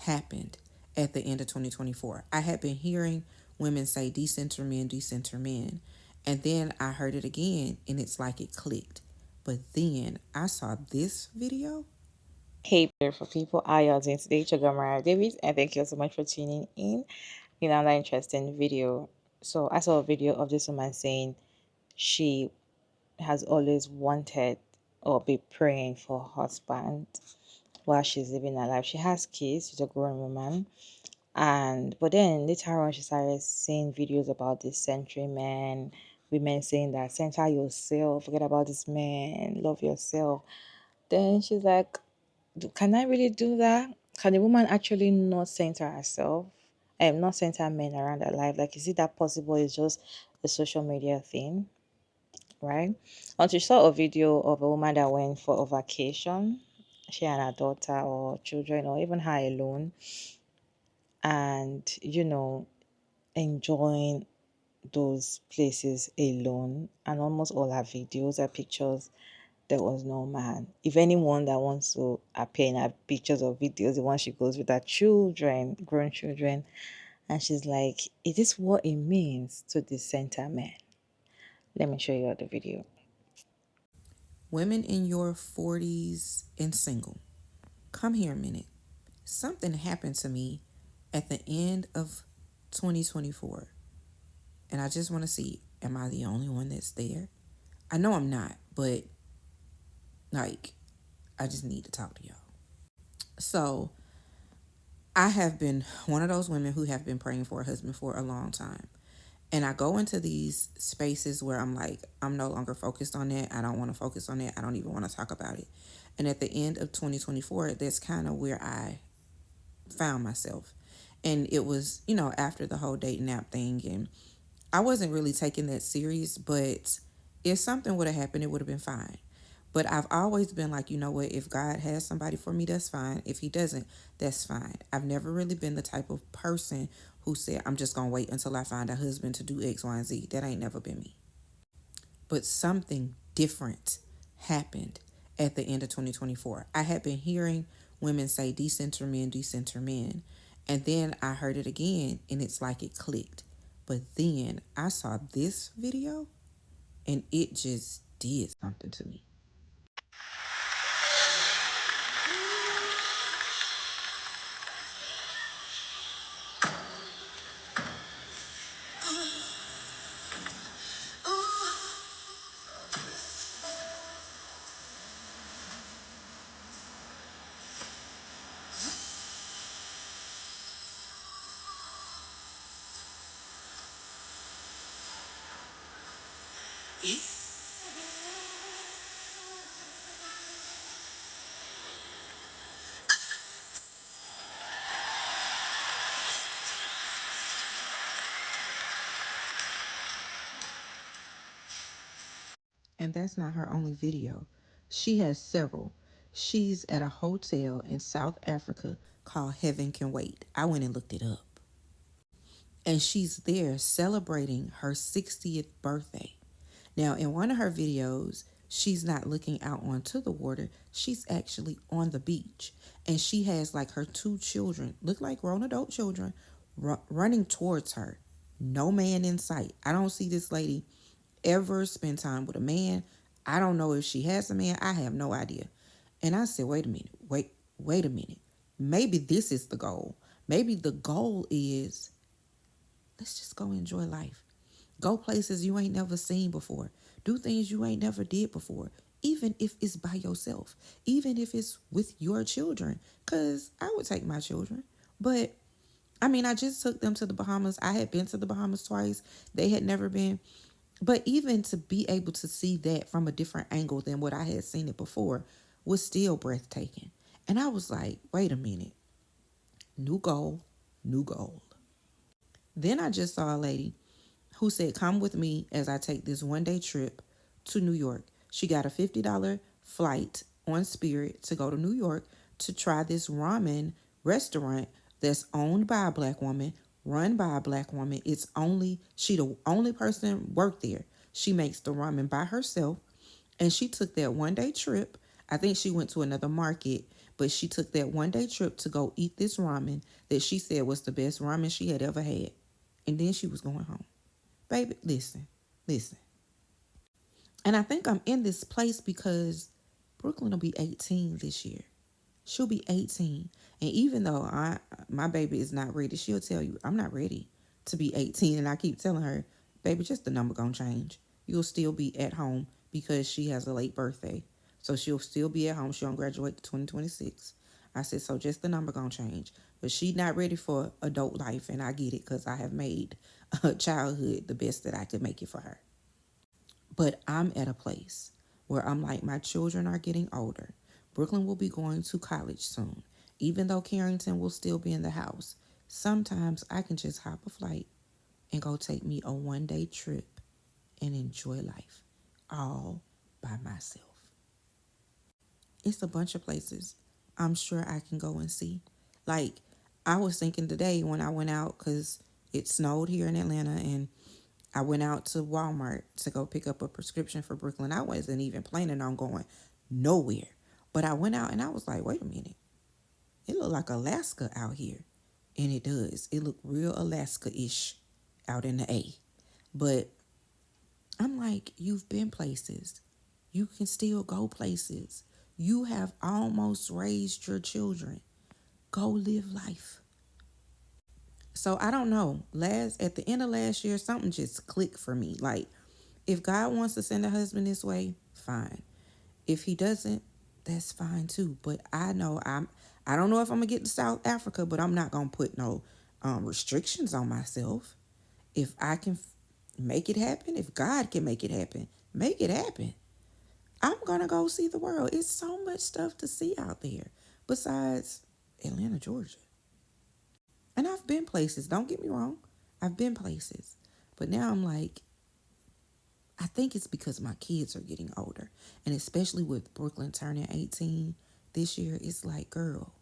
happened at the end of 2024. I had been hearing women say decenter men, decenter men. And then I heard it again and it's like it clicked. But then I saw this video. Hey, beautiful people. How y'all doing today? It's your girl, Mariah Davis, and thank you so much for tuning in another interesting video. So, I saw a video of this woman saying she has always wanted or be praying for her husband while she's living her life. She has kids, she's a grown woman, and but then later on, she started seeing videos about this century men, women saying that center yourself, forget about this man, love yourself. Then she's like, can I really do that? Can a woman actually not center herself and not center men around her life? Like, is it that possible? It's just a social media thing, right? Once you saw a video of a woman that went for a vacation, she and her daughter or children or even her alone, and enjoying those places alone, and almost all her videos and pictures there was no man. If anyone that wants to appear in her pictures or videos, the one she goes with her children, grown children, and she's like, is this what it means to decenter men? Let me show you the video. Women in your 40s and single, come here a minute. Something happened to me at the end of 2024. And I just want to see, am I the only one that's there? I know I'm not, but like, I just need to talk to y'all. So, I have been one of those women who have been praying for a husband for a long time. And I go into these spaces where I'm like, I'm no longer focused on that. I don't want to focus on that. I don't even want to talk about it. And at the end of 2024, that's kind of where I found myself. And it was, after the whole dating app thing. And I wasn't really taking that serious, but if something would have happened, it would have been fine. But I've always been like, you know what, if God has somebody for me, that's fine. If he doesn't, that's fine. I've never really been the type of person who said, I'm just going to wait until I find a husband to do X, Y, and Z. That ain't never been me. But something different happened at the end of 2024. I had been hearing women say decenter men, decenter men. And then I heard it again and it's like it clicked. But then I saw this video and it just did something to me. And that's not her only video. She has several. She's at a hotel in South Africa called Heaven Can Wait. I went and looked it up. And she's there celebrating her 60th birthday. Now, in one of her videos, she's not looking out onto the water. She's actually on the beach. And she has like her two children, look like grown adult children, running towards her. No man in sight. I don't see this lady ever spend time with a man. I don't know if she has a man. I have no idea. And I said, wait a minute. Wait a minute. Maybe this is the goal. Maybe the goal is let's just go enjoy life. Go places you ain't never seen before. Do things you ain't never did before. Even if it's by yourself. Even if it's with your children. Because I would take my children. But, I just took them to the Bahamas. I had been to the Bahamas twice. They had never been. But even to be able to see that from a different angle than what I had seen it before was still breathtaking. And I was like, wait a minute. New goal, new goal. Then I just saw a lady who said, come with me as I take this 1 day trip to New York. She got a $50 flight on Spirit to go to New York to try this ramen restaurant that's owned by a black woman, run by a black woman. She the only person worked there. She makes the ramen by herself. And she took that 1 day trip. I think she went to another market, But she took that 1 day trip to go eat this ramen that she said was the best ramen she had ever had. And then she was going home. Baby, listen, listen. And I think I'm in this place because Brooklyn will be 18 this year. She'll be 18. And even though my baby is not ready, she'll tell you, I'm not ready to be 18. And I keep telling her, baby, just the number gonna change. You'll still be at home because she has a late birthday. So she'll still be at home. She don't graduate to 2026. I said, so just the number gonna change. But she not ready for adult life. And I get it because I have made childhood the best that I could make it for her. But I'm at a place where I'm like, my children are getting older. Brooklyn will be going to college soon. Even though Carrington will still be in the house, sometimes I can just hop a flight and go take me a 1 day trip and enjoy life all by myself. It's a bunch of places I'm sure I can go and see. Like, I was thinking today when I went out because it snowed here in Atlanta and I went out to Walmart to go pick up a prescription for Brooklyn. I wasn't even planning on going nowhere. But I went out and I was like, wait a minute. It looked like Alaska out here. And it does. It looked real Alaska-ish out in the A. But I'm like, you've been places. You can still go places. You have almost raised your children. Go live life. So I don't know. Last at the end of last year, something just clicked for me. Like, if God wants to send a husband this way, fine. If he doesn't, that's fine too. But I don't know if I'm gonna get to South Africa, but I'm not gonna put no restrictions on myself. If I can make it happen, if God can make it happen. I'm gonna go see the world. It's so much stuff to see out there besides Atlanta, Georgia. And I've been places, don't get me wrong. I've been places. But now I'm like, I think it's because my kids are getting older. And especially with Brooklyn turning 18 this year, it's like, girl,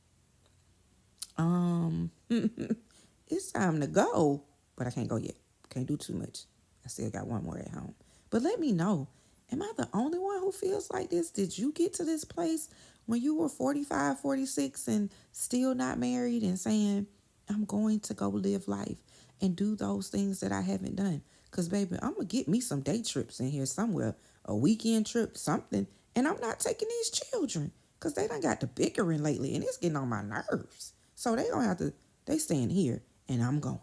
it's time to go. But I can't go yet. Can't do too much. I still got one more at home. But let me know. Am I the only one who feels like this? Did you get to this place when you were 45, 46, and still not married and saying, I'm going to go live life and do those things that I haven't done? Because, baby, I'm going to get me some day trips in here somewhere, a weekend trip, something. And I'm not taking these children because they done got the bickering lately and it's getting on my nerves. So they don't have to, they staying here and I'm going.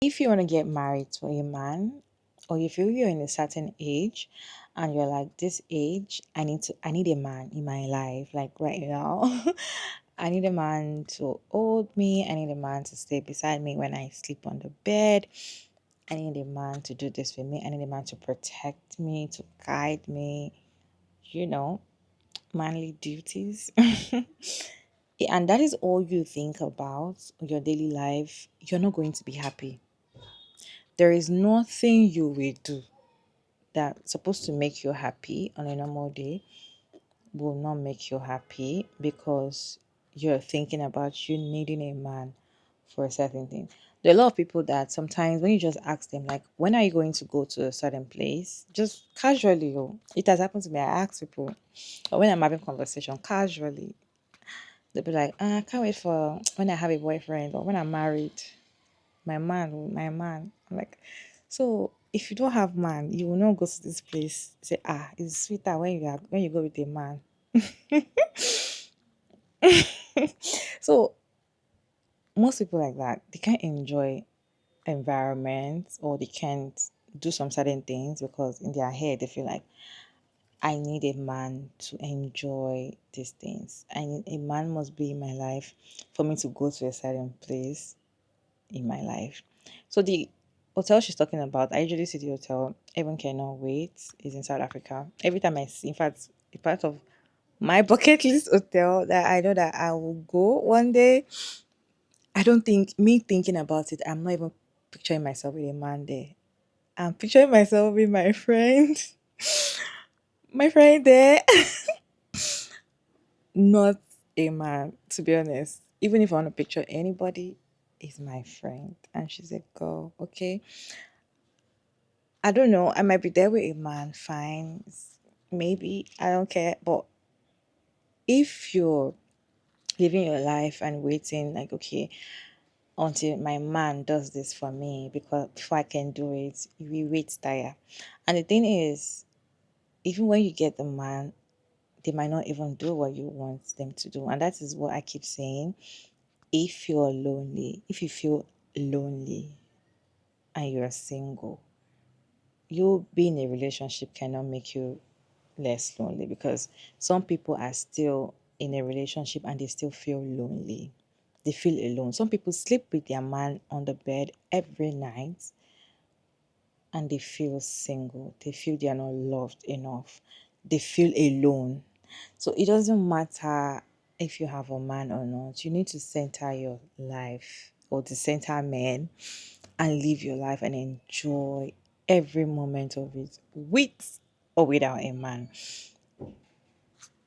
If you want to get married to a man, or you feel you're in a certain age and you're like, this age, I need a man in my life, like right now. I need a man to hold me. I need a man to stay beside me when I sleep on the bed. I need a man to do this for me. I need a man to protect me, to guide me, you know, manly duties. And that is all you think about your daily life, you're not going to be happy. There is nothing you will do that's supposed to make you happy on a normal day will not make you happy because you're thinking about you needing a man for a certain thing. There are a lot of people that sometimes when you just ask them, like, when are you going to go to a certain place? Just casually, oh, it has happened to me. I ask people, or when I'm having conversation casually, they'll be like, I can't wait for when I have a boyfriend or when I'm married. My man. I'm like, so if you don't have man, you will not go to this place. Say, it's sweeter when you go with a man. So most people like that, they can't enjoy environments or they can't do some certain things because in their head they feel like I need a man to enjoy these things. A man must be in my life for me to go to a certain place in my life. So the hotel she's talking about, I usually see the hotel, Even Cannot Wait, is in South Africa. Every time I see, in fact, a part of my bucket list hotel that I know that I will go one day. I don't think me thinking about it, I'm not even picturing myself with a man there. I'm picturing myself with my friend, my friend there, not a man, to be honest. Even if I want to picture anybody, is my friend. And she's a girl, okay? I don't know. I might be there with a man, fine. Maybe. I don't care. But If you're living your life and waiting, like, okay, until my man does this for me because before I can do it, we wait tire. And the thing is, even when you get the man, they might not even do what you want them to do. And that is what I keep saying. If you're lonely, if you feel lonely and you're single, you being in a relationship cannot make you less lonely, because some people are still in a relationship and they still feel lonely. They feel alone. Some people sleep with their man on the bed every night and they feel single. They feel they are not loved enough. They feel alone. So it doesn't matter if you have a man or not. You need to center your life, or the center man, and live your life and enjoy every moment of it with or without a man.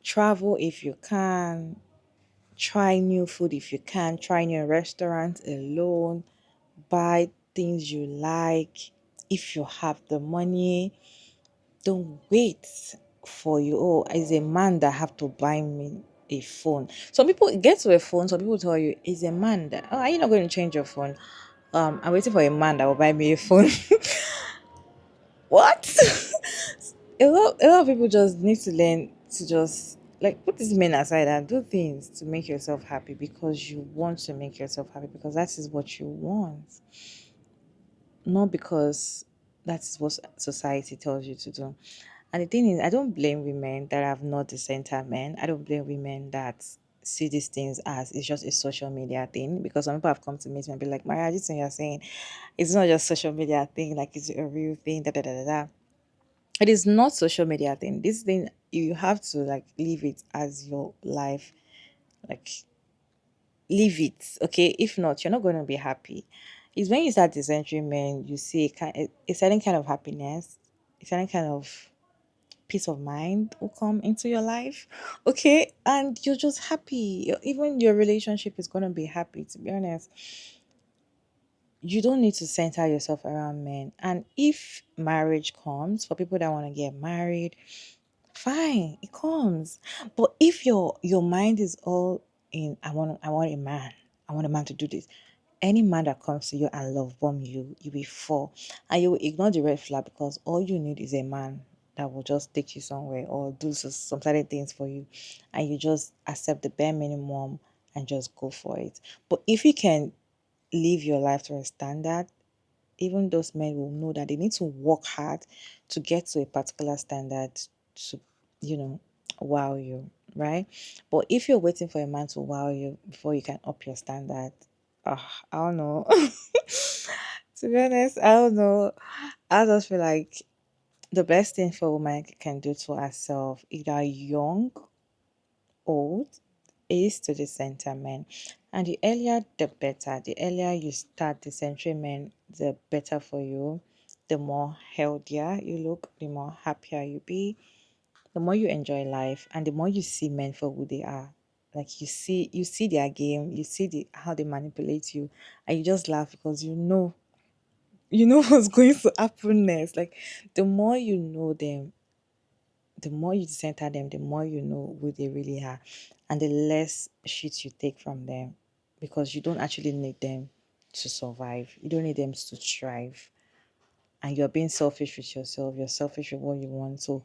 Travel if you can, try new food if you can, try new restaurants alone, buy things you like if you have the money. Don't wait for you. Oh, as a man that have to buy me a phone. Some people get to a phone, some people tell you it's a man that, oh, are you not going to change your phone? I'm waiting for a man that will buy me a phone. What? A lot of people just need to learn to just like put these men aside and do things to make yourself happy, because you want to make yourself happy, because that is what you want, not because that is what society tells you to do. And the thing is, I don't blame women that have not the center men. I don't blame women that see these things as it's just a social media thing, because some people have come to me and be like, Maria, this thing you're saying, it's not just social media thing, like it's a real thing, da da da da da. It is not social media thing. This thing, you have to like live it as your life, like live it, okay? If not, you're not going to be happy. It's when you start decentering men, you see a certain kind of happiness, a certain kind of peace of mind will come into your life, okay? And you're just happy. Even your relationship is going to be happy, to be honest. You don't need to center yourself around men. And if marriage comes, for people that want to get married, fine, it comes. But if your mind is all in, I want a man. I want a man to do this. Any man that comes to you and love bomb you, you will fall. And you will ignore the red flag, because all you need is a man that will just take you somewhere or do some certain things for you. And you just accept the bare minimum and just go for it. But if you can live your life to a standard, even those men will know that they need to work hard to get to a particular standard to, you know, wow you, right? But if you're waiting for a man to wow you before you can up your standard, I don't know. To be honest, I don't know. I just feel like the best thing for a woman can do to herself, either young, old, is to the center men. And the earlier the better. The earlier you start the century men, the better for you. The more healthier you look, the more happier you be, the more you enjoy life, and the more you see men for who they are. Like you see their game, you see how they manipulate you, and you just laugh because you know what's going to happen next. Like the more you know them, the more you center them, the more you know who they really are, and the less shit you take from them, because you don't actually need them to survive. You don't need them to thrive, and you're being selfish with yourself. You're selfish with what you want, so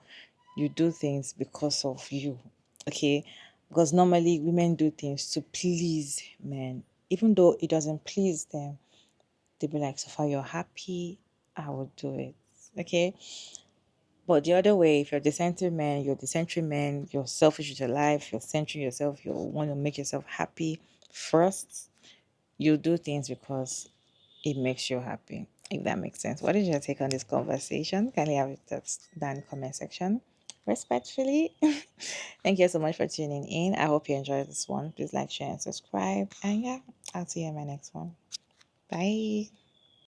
you do things because of you, okay? Because normally women do things to please men, even though it doesn't please them. They'll be like, so far you're happy, I will do it, okay? But the other way, if you're the centering you're the centering man, you're selfish with your life, you're centering yourself, you want to make yourself happy first, you do things because it makes you happy. If that makes sense. What is your take on this conversation? Can you have it down in the comment section? Respectfully. Thank you so much for tuning in. I hope you enjoyed this one. Please like, share, and subscribe. And yeah, I'll see you in my next one. Bye.